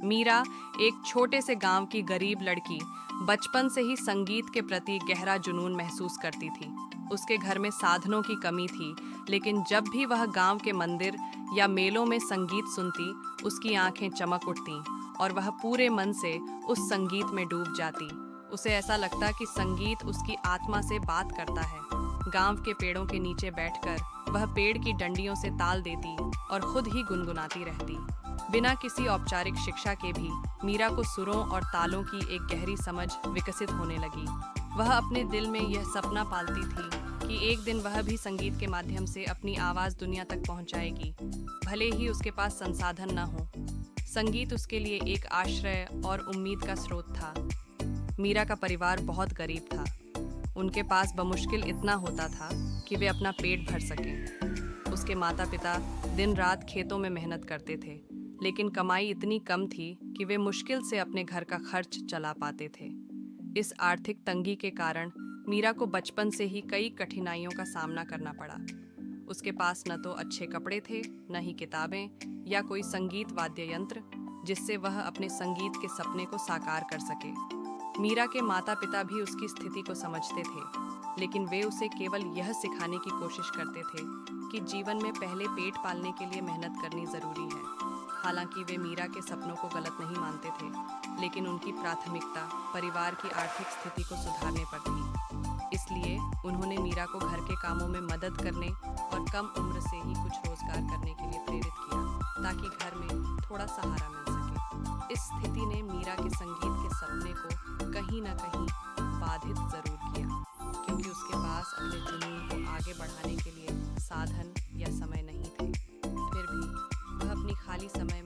मीरा, एक छोटे से गांव की गरीब लड़की, बचपन से ही संगीत के प्रति गहरा जुनून महसूस करती थी। उसके घर में साधनों की कमी थी, लेकिन जब भी वह गांव के मंदिर या मेलों में संगीत सुनती, उसकी आंखें चमक उठतीं और वह पूरे मन से उस संगीत में डूब जाती। उसे ऐसा लगता कि संगीत उसकी आत्मा से बात करता है। गांव के पेड़ों के नीचे बैठकर वह पेड़ की डंडियों से ताल देती और खुद ही गुनगुनाती रहती। बिना किसी औपचारिक शिक्षा के भी मीरा को सुरों और तालों की एक गहरी समझ विकसित होने लगी। वह अपने दिल में यह सपना पालती थी कि एक दिन वह भी संगीत के माध्यम से अपनी आवाज़ दुनिया तक पहुंचाएगी, भले ही उसके पास संसाधन न हो। संगीत उसके लिए एक आश्रय और उम्मीद का स्रोत था। मीरा का परिवार बहुत गरीब था। उनके पास बमुश्किल इतना होता था कि वे अपना पेट भर सकें। उसके माता पिता दिन रात खेतों में मेहनत करते थे, लेकिन कमाई इतनी कम थी कि वे मुश्किल से अपने घर का खर्च चला पाते थे। इस आर्थिक तंगी के कारण मीरा को बचपन से ही कई कठिनाइयों का सामना करना पड़ा। उसके पास न तो अच्छे कपड़े थे, न ही किताबें या कोई संगीत वाद्य यंत्र जिससे वह अपने संगीत के सपने को साकार कर सके। मीरा के माता पिता भी उसकी स्थिति को समझते थे, लेकिन वे उसे केवल यह सिखाने की कोशिश करते थे कि जीवन में पहले पेट पालने के लिए मेहनत करनी जरूरी है। हालांकि वे मीरा के सपनों को गलत नहीं मानते थे, लेकिन उनकी प्राथमिकता परिवार की आर्थिक स्थिति को सुधारने पर थी। इसलिए उन्होंने मीरा को घर के कामों में मदद करने और कम उम्र से ही कुछ रोजगार करने के लिए प्रेरित किया, ताकि घर में थोड़ा सहारा मिल सके। इस स्थिति ने मीरा के संगीत के सपने को कहीं न कहीं बाधित जरूर किया, क्योंकि उसके पास अपने जुनून को आगे बढ़ाने के लिए साधन या समय नहीं थे। फिर भी वह अपनी खाली समय